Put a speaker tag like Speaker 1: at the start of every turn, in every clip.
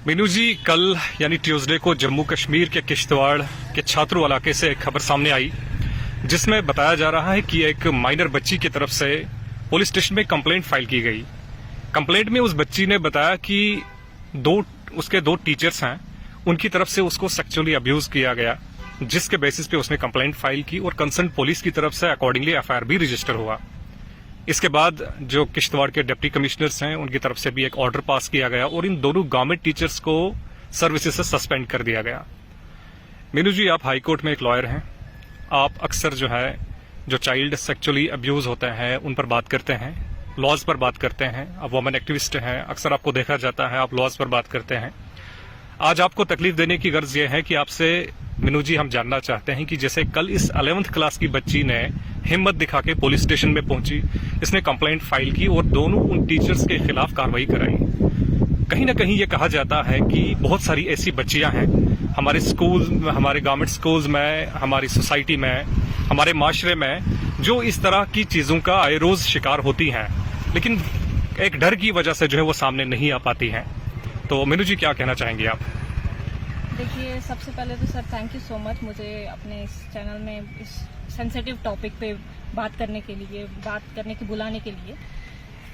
Speaker 1: मीनू जी, कल यानी ट्यूसडे को जम्मू कश्मीर के किश्तवाड़ के छात्रों इलाके से एक खबर सामने आई जिसमें बताया जा रहा है कि एक माइनर बच्ची की तरफ से पुलिस स्टेशन में कंप्लेंट फाइल की गई। कंप्लेंट में उस बच्ची ने बताया कि उसके दो टीचर्स हैं, उनकी तरफ से उसको सेक्सुअली अब्यूज किया गया, जिसके बेसिस पे उसने कंप्लेंट फाइल की और कंसर्न पुलिस की तरफ से अकॉर्डिंगली एफआईआर भी रजिस्टर हुआ। इसके बाद जो किश्तवाड़ के डिप्टी कमिश्नर्स हैं उनकी तरफ से भी एक ऑर्डर पास किया गया और इन दोनों गवर्नमेंट टीचर्स को सर्विसेज से सस्पेंड कर दिया गया। मीनू जी, आप हाईकोर्ट में एक लॉयर हैं, आप अक्सर जो चाइल्ड सेक्सुअली अब्यूज होते हैं उन पर बात करते हैं, लॉज पर बात करते हैं, आप वुमेन एक्टिविस्ट हैं, अक्सर आपको देखा जाता है आप लॉज पर बात करते हैं। आज आपको तकलीफ देने की गर्ज यह है कि आपसे मीनू जी हम जानना चाहते हैं कि जैसे कल इस 11th क्लास की बच्ची ने हिम्मत दिखा के पुलिस स्टेशन में पहुंची, इसने कंप्लेंट फाइल की और दोनों उन टीचर्स के खिलाफ कार्रवाई कराई। कहीं ना कहीं ये कहा जाता है कि बहुत सारी ऐसी बच्चियां हैं हमारे स्कूल, हमारे गवर्नमेंट स्कूल्स में, हमारी सोसाइटी में, हमारे माशरे में, जो इस तरह की चीजों का आए रोज शिकार होती हैं, लेकिन एक डर की वजह से वो सामने नहीं आ पाती हैं। तो मीनू जी, क्या कहना चाहेंगे आप?
Speaker 2: देखिए, सबसे पहले तो sir thank you so much मुझे अपने इस चैनल में इस सेंसिटिव टॉपिक पे बात करने के बुलाने के लिए।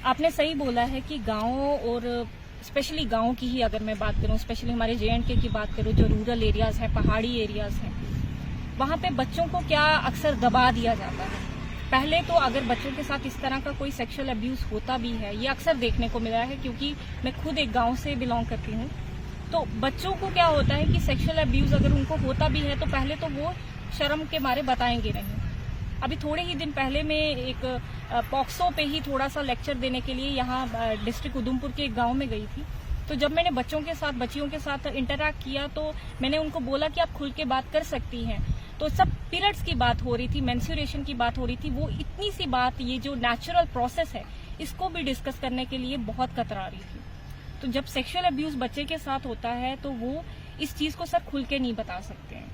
Speaker 2: आपने सही बोला है कि गाँव और स्पेशली गाँव की ही अगर मैं बात करूँ, स्पेशली हमारे JNK की बात करूँ, जो रूरल एरियाज हैं, पहाड़ी एरियाज हैं, वहाँ पे बच्चों को क्या अक्सर दबा दिया जाता है। पहले तो अगर बच्चों के साथ इस तरह का कोई सेक्सुअल अब्यूज होता भी है, ये अक्सर देखने को मिला है, क्योंकि मैं खुद एक गाँव से बिलोंग करती हूँ। तो बच्चों को क्या होता है कि सेक्सुअल अब्यूज अगर उनको होता भी है तो पहले तो वो शर्म के मारे बताएंगे नहीं। अभी थोड़े ही दिन पहले मैं एक पॉक्सो पे ही थोड़ा सा लेक्चर देने के लिए यहाँ डिस्ट्रिक्ट उधमपुर के एक गांव में गई थी। तो जब मैंने बच्चियों के साथ इंटरैक्ट किया तो मैंने उनको बोला कि आप खुल के बात कर सकती हैं। तो सब पीरियड्स की बात हो रही थी, मेंस्ट्रुएशन की बात हो रही थी। वो इतनी सी बात, ये जो नेचुरल प्रोसेस है, इसको भी डिस्कस करने के लिए बहुत कतरा रही थी। तो जब सेक्सुअल अब्यूज बच्चे के साथ होता है तो वो इस चीज को सर खुल के नहीं बता सकते हैं।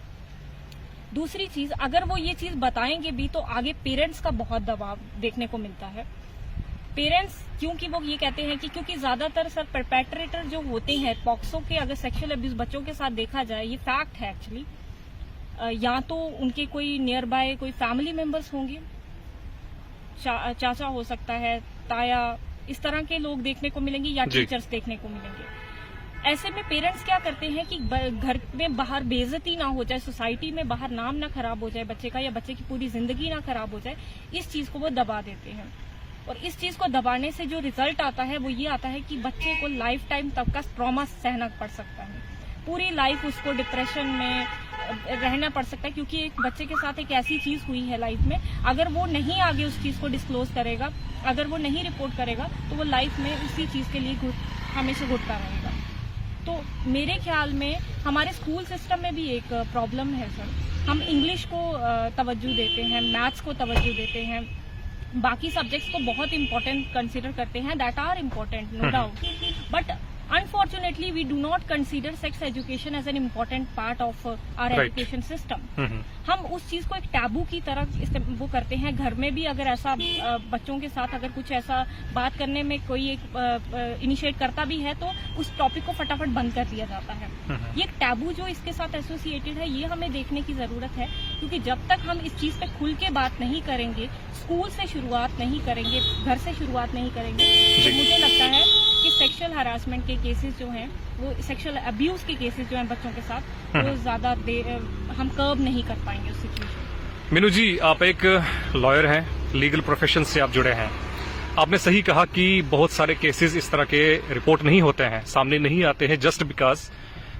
Speaker 2: दूसरी चीज, अगर वो ये चीज बताएंगे भी तो आगे पेरेंट्स का बहुत दबाव देखने को मिलता है। पेरेंट्स, क्योंकि वो ये कहते हैं कि क्योंकि ज्यादातर सर परपेट्रेटर जो होते हैं पॉक्सो के, अगर सेक्सुअल अब्यूज बच्चों के साथ देखा जाए, ये फैक्ट है एक्चुअली, या तो उनके कोई नियर बाय कोई फैमिली मेंबर्स होंगे, चाचा हो सकता है, ताया, इस तरह के लोग देखने को मिलेंगे, या टीचर्स देखने को मिलेंगे। ऐसे में पेरेंट्स क्या करते हैं कि घर में बाहर बेइज्जती ना हो जाए, सोसाइटी में बाहर नाम ना खराब हो जाए बच्चे का, या बच्चे की पूरी जिंदगी ना खराब हो जाए, इस चीज को वो दबा देते हैं। और इस चीज को दबाने से जो रिजल्ट आता है वो ये आता है कि बच्चे को लाइफ टाइम तक का ट्रॉमा सहना पड़ सकता है। पूरी लाइफ उसको डिप्रेशन में रहना पड़ सकता है, क्योंकि एक बच्चे के साथ एक ऐसी चीज हुई है लाइफ में, अगर वो नहीं आगे उस चीज को डिस्क्लोज करेगा, अगर वो नहीं रिपोर्ट करेगा, तो वो लाइफ में उसी चीज के लिए हमेशा घुटता रहेगा। तो मेरे ख्याल में हमारे स्कूल सिस्टम में भी एक प्रॉब्लम है सर। हम इंग्लिश को तवज्जो देते हैं, मैथ्स को तवज्जो देते हैं, बाकी सब्जेक्ट्स को बहुत इंपॉर्टेंट कंसीडर करते हैं, that are important no doubt, but unfortunately we do not consider sex education as an important part of our education system. हम उस चीज को एक टैबू की तरह वो करते हैं। घर में भी अगर ऐसा बच्चों के साथ अगर कुछ ऐसा बात करने में कोई एक इनिशिएट करता भी है तो उस टॉपिक को फटाफट बंद कर दिया जाता है। ये एक टैबू जो इसके साथ एसोसिएटेड है, ये हमें देखने की जरूरत है, क्योंकि जब तक हम इस चीज पे खुल के बात नहीं करेंगे, स्कूल से शुरुआत नहीं करेंगे, घर से शुरुआत नहीं करेंगे, तो मुझे लगता है कि सेक्सुअल हरासमेंट के केसेस जो हैं, वो सेक्सुअल अब्यूज के केसेस जो हैं बच्चों के साथ, वो ज्यादा हम कर्ब नहीं कर पाएंगे उस सिचुएशन।
Speaker 1: मीनू जी, आप एक लॉयर हैं, लीगल प्रोफेशन से आप जुड़े हैं। आपने सही कहा कि बहुत सारे केसेस इस तरह के रिपोर्ट नहीं होते हैं, सामने नहीं आते हैं, जस्ट बिकॉज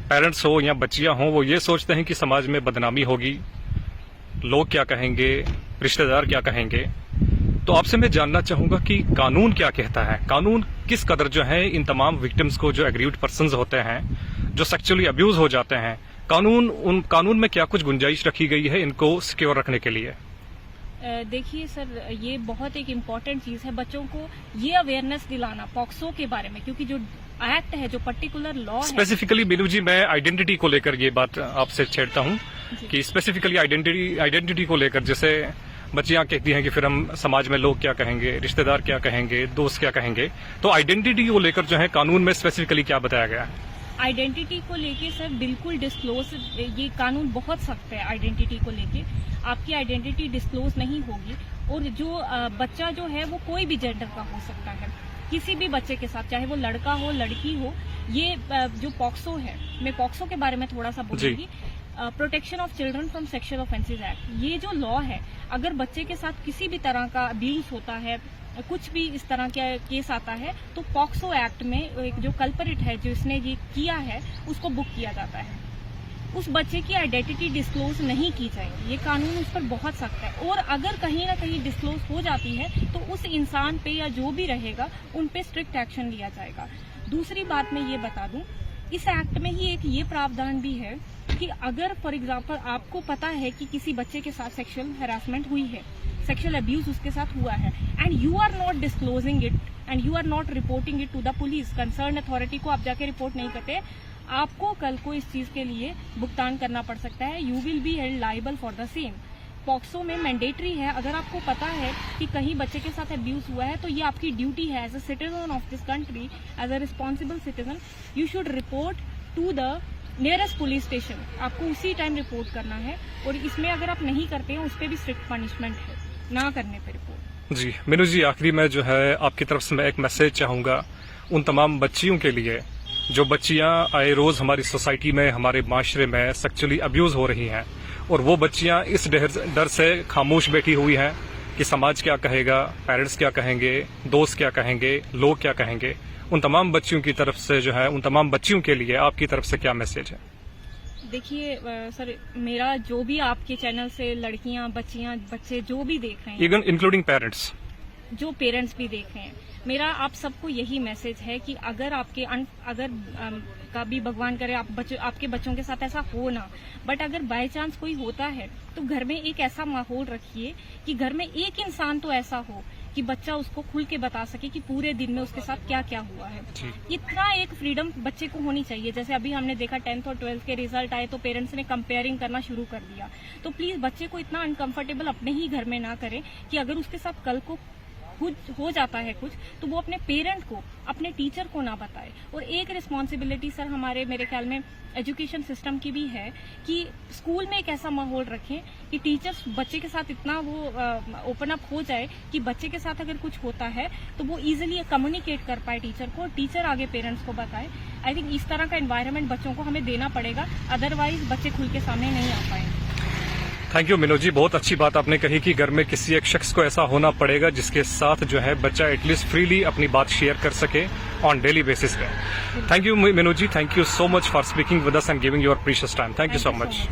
Speaker 1: पेरेंट्स हो या बच्चियां हो वो ये सोचते हैं कि समाज में बदनामी होगी, लोग क्या कहेंगे, रिश्तेदार क्या कहेंगे। तो आपसे मैं जानना चाहूंगा कि कानून क्या कहता है, कानून किस कदर जो है इन तमाम विक्टिम्स को, जो एग्रीव्ड पर्संस होते हैं, जो सेक्सुअली अब्यूज हो जाते हैं, कानून में क्या कुछ गुंजाइश रखी गई है इनको सिक्योर रखने के लिए?
Speaker 2: देखिए सर, ये बहुत एक इम्पॉर्टेंट चीज है बच्चों को ये अवेयरनेस दिलाना पॉक्सो के बारे में, क्योंकि जो एक्ट है, जो पर्टिकुलर लॉ है,
Speaker 1: स्पेसिफिकली मीनू जी मैं आइडेंटिटी को लेकर ये बात आपसे छेड़ता हूँ कि स्पेसिफिकली आइडेंटिटी को लेकर, जैसे बच्चियां कहती हैं कि फिर हम समाज में लोग क्या कहेंगे, रिश्तेदार क्या कहेंगे, दोस्त क्या कहेंगे, तो आइडेंटिटी को लेकर जो है कानून में स्पेसिफिकली क्या बताया गया है?
Speaker 2: आइडेंटिटी को लेके सर बिल्कुल डिस्क्लोज, ये कानून बहुत सख्त है आइडेंटिटी को लेके। आपकी आइडेंटिटी डिस्क्लोज नहीं होगी। और जो बच्चा जो है वो कोई भी जेंडर का हो सकता है, किसी भी बच्चे के साथ, चाहे वो लड़का हो लड़की हो। ये जो पॉक्सो है, मैं पॉक्सो के बारे में थोड़ा सा बोलूंगी, protection of children from sexual offences act. ये जो लॉ है, अगर बच्चे के साथ किसी भी तरह का अब्यूज होता है, कुछ भी इस तरह का केस आता है, तो पॉक्सो एक्ट में एक जो कल्परिट है, जिसने ये किया है, उसको बुक किया जाता है। उस बच्चे की आइडेंटिटी डिस्क्लोज नहीं की जाएगी। ये कानून उस पर बहुत सख्त है। और अगर कहीं ना कहीं डिस्क्लोज हो जाती है तो उस इंसान पे या जो भी रहेगा उन पे स्ट्रिक्ट एक्शन लिया जाएगा। दूसरी बात मैं ये बता दूं, इस एक्ट में ही एक ये प्रावधान भी है कि अगर फॉर एग्जाम्पल आपको पता है कि किसी बच्चे के साथ सेक्सुअल हैरासमेंट हुई है, सेक्सुअल अब्यूज उसके साथ हुआ है, and you are not disclosing it and you are not reporting it to the police, concern authority को आप जाके रिपोर्ट नहीं करते, आपको कल को इस चीज के लिए भुगतान करना पड़ सकता है। You will be held liable for the same. POCSO में मैंडेटरी है, अगर आपको पता है कि कहीं बच्चे के साथ अब्यूज हुआ है, तो ये आपकी ड्यूटी है as a citizen of this country, as a responsible citizen, you should report to the nearest police station. आपको उसी टाइम रिपोर्ट करना है। और इसमें अगर आप नहीं करते हैं, उस पर भी स्ट्रिक्ट पनिशमेंट है, ना करने पर रिपोर्ट।
Speaker 1: जी मीनू जी, आखिरी में जो है आपकी तरफ से मैं एक मैसेज चाहूंगा उन तमाम बच्चियों के लिए जो बच्चियां आए रोज हमारी सोसाइटी में, हमारे माशरे में सेक्सुअली अब्यूज हो रही हैं, और वो बच्चियां इस डर से खामोश बैठी हुई हैं कि समाज क्या कहेगा, पेरेंट्स क्या कहेंगे, दोस्त क्या कहेंगे, लोग क्या कहेंगे। उन तमाम बच्चियों की तरफ से जो है, उन तमाम बच्चियों के लिए आपकी तरफ से क्या मैसेज है?
Speaker 2: देखिए सर, मेरा जो भी आपके चैनल से लड़कियां, बच्चियां, बच्चे जो भी देख रहे हैं,
Speaker 1: इवन इंक्लूडिंग पेरेंट्स,
Speaker 2: जो पेरेंट्स भी देख रहे हैं, मेरा आप सबको यही मैसेज है कि अगर आपके कभी भगवान करे आपके बच्चों के साथ ऐसा हो ना, बट अगर बाय चांस कोई होता है तो घर में एक ऐसा माहौल रखिए कि घर में एक इंसान तो ऐसा हो कि बच्चा उसको खुल के बता सके कि पूरे दिन में उसके साथ क्या क्या हुआ है। इतना एक फ्रीडम बच्चे को होनी चाहिए। जैसे अभी हमने देखा 10th और 12th के रिजल्ट आए तो पेरेंट्स ने कंपेयरिंग करना शुरू कर दिया। तो प्लीज बच्चे को इतना अनकंफर्टेबल अपने ही घर में ना करें कि अगर उसके साथ कल को हो जाता है कुछ, तो वो अपने पेरेंट को, अपने टीचर को ना बताए। और एक रिस्पॉन्सिबिलिटी सर मेरे ख्याल में एजुकेशन सिस्टम की भी है कि स्कूल में एक ऐसा माहौल रखें कि टीचर्स बच्चे के साथ इतना वो ओपन अप हो जाए कि बच्चे के साथ अगर कुछ होता है तो वो इजीली कम्युनिकेट कर पाए टीचर को, टीचर आगे पेरेंट्स को बताए। आई थिंक इस तरह का एनवायरनमेंट बच्चों को हमें देना पड़ेगा, अदरवाइज बच्चे खुल के सामने नहीं आ पाएंगे।
Speaker 1: थैंक यू मीनू जी, बहुत अच्छी बात आपने कही कि घर में किसी एक शख्स को ऐसा होना पड़ेगा जिसके साथ जो है बच्चा एटलीस्ट फ्रीली अपनी बात शेयर कर सके ऑन डेली बेसिस पे। Thank you Meenu ji, thank you so much for speaking with us and giving your precious time. Thank you so much.